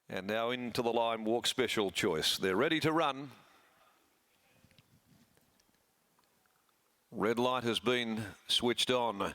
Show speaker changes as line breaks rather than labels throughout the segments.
And now into the line walk Special Choice. They're ready to run. Red light has been switched on.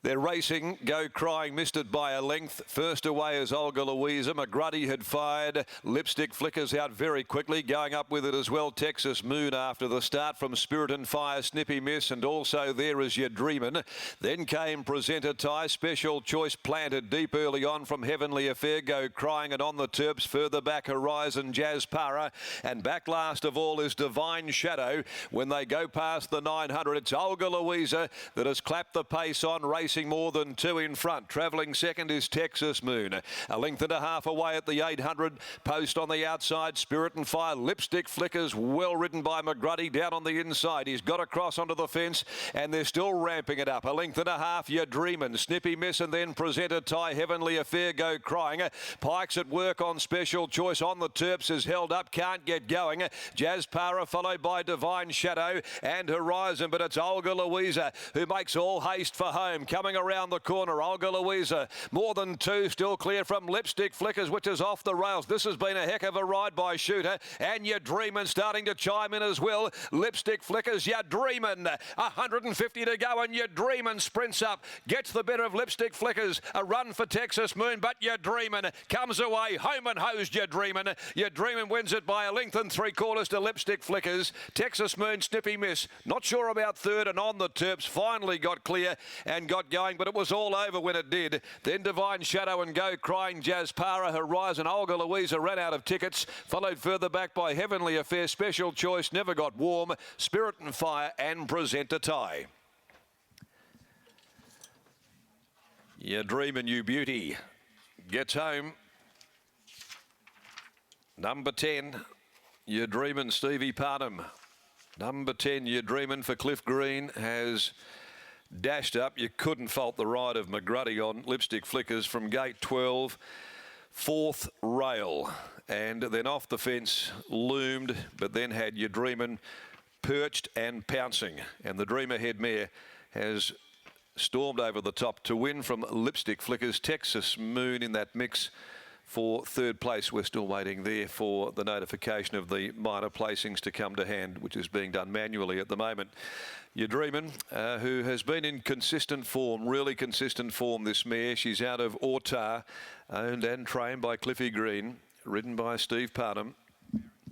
They're racing. Go Crying missed it by a length. First away is Olga Louisa. McGruddy had fired. Lipstick Flickers out very quickly. Going up with it as well, Texas Moon after the start from Spirit and Fire, Snippy Miss, and also there is Your Dreamin'. Then came Presenter Tie. Special Choice planted deep early on from Heavenly Affair. Go Crying, and on the Terps further back Horizon, Jazz Para, and back last of all is Divine Shadow. When they go past the 900, it's Olga Louisa that has clapped the pace on, racing more than two in front. Travelling second is Texas Moon. A length and a half away at the 800. Post on the outside, Spirit and Fire. Lipstick Flickers, well ridden by McGruddy down on the inside. He's got across onto the fence and they're still ramping it up. A length and a half, You're Dreamin'. Snippy Miss and then Presenter Tie. Heavenly Affair Go Crying. Pike's at work on Special Choice. On the Terps is held up, can't get going. Jazz Para followed by Divine Shadow and Horizon, but it's Olga Louisa who makes all haste for home. Coming around the corner, Olga Louisa, more than two, still clear from Lipstick Flickers, which is off the rails. This has been a heck of a ride by Shooter, and You're Dreamin' starting to chime in as well. Lipstick Flickers, You're Dreamin', 150 to go, and You're Dreamin' sprints up, gets the better of Lipstick Flickers. A run for Texas Moon, but You're Dreamin' comes away, home and hosed. You're Dreamin'. You're Dreamin' wins it by a length and 3/4 to Lipstick Flickers. Texas Moon, Snippy Miss, not sure about third, and on the Terps finally got clear and got going, but it was all over when it did. Then Divine Shadow and Go Crying, Jazz Para, Horizon, Olga Louisa ran out of tickets, followed further back by Heavenly Affair, Special Choice, Never Got Warm, Spirit and Fire, and Presenter Tie. You're Dreamin', You Beauty gets home. Number 10, You're Dreamin', Stevie Parnham. Number 10, You're Dreamin' for Cliff Green has dashed up. You couldn't fault the ride of McGruddy on Lipstick Flickers from gate 12, fourth rail, and then off the fence loomed, but then had You're Dreamin' perched and pouncing, and the Dreamer head mare has stormed over the top to win from Lipstick Flickers. Texas Moon in that mix for third place. We're still waiting there for the notification of the minor placings to come to hand, which is being done manually at the moment. You're Dreamin', who has been in consistent form, really consistent form, this mare. She's out of Ortar, owned and trained by Cliffy Green, ridden by Steve Parnham.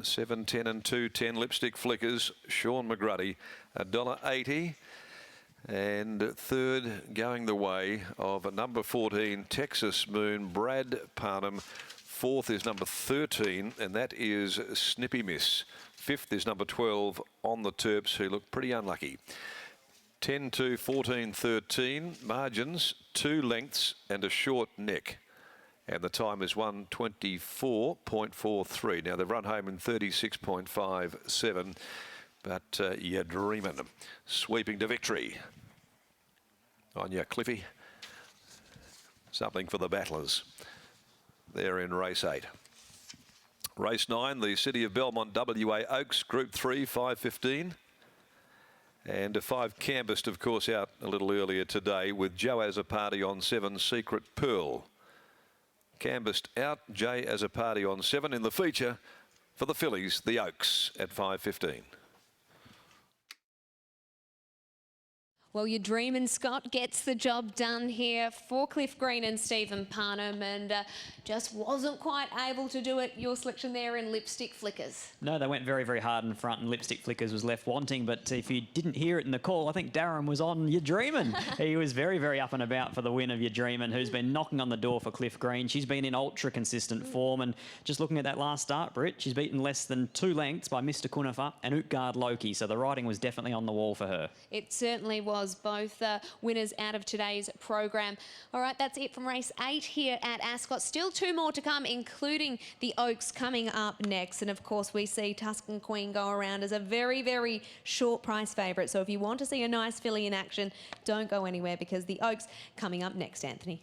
7, 10 and 210 Lipstick Flickers, Sean McGruddy, $1.80. And third going the way of number 14, Texas Moon, Brad Parnham. Fourth is number 13, and that is Snippy Miss. Fifth is number 12, On the Terps, who look pretty unlucky. 10 to 14, 13. Margins, 2 lengths and a short neck. And the time is 1:24.43. Now, they've run home in 36.57. But You're Dreamin', sweeping to victory. On ya, Cliffy. Something for the battlers. They're in race 8. Race 9, the City of Belmont WA Oaks, Group 3, 5:15. And a 5 canvassed, of course, out a little earlier today with Joe as a party on 7, Secret Pearl. Canvassed out, Jay as a party on 7 in the feature for the fillies, the Oaks, at 5:15.
Well, You're Dreamin', Scott, gets the job done here for Cliff Green and Stephen Parnham, and just wasn't quite able to do it. Your selection there in Lipstick Flickers.
No, they went very, very hard in front, and Lipstick Flickers was left wanting. But if you didn't hear it in the call, I think Darren was on You're Dreamin'. He was very, very up and about for the win of You're Dreamin', who's been knocking on the door for Cliff Green. She's been in ultra consistent form, and just looking at that last start, Britt, she's beaten less than 2 lengths by Mr. Kunafa and Utgard Loki. So the riding was definitely on the wall for her.
It certainly was. Both winners out of today's program. All right, that's it from race 8 here at Ascot. Still 2 more to come, including the Oaks coming up next. And of course, we see Tuscan Queen go around as a very, very short price favourite. So if you want to see a nice filly in action, don't go anywhere, because the Oaks coming up next, Anthony.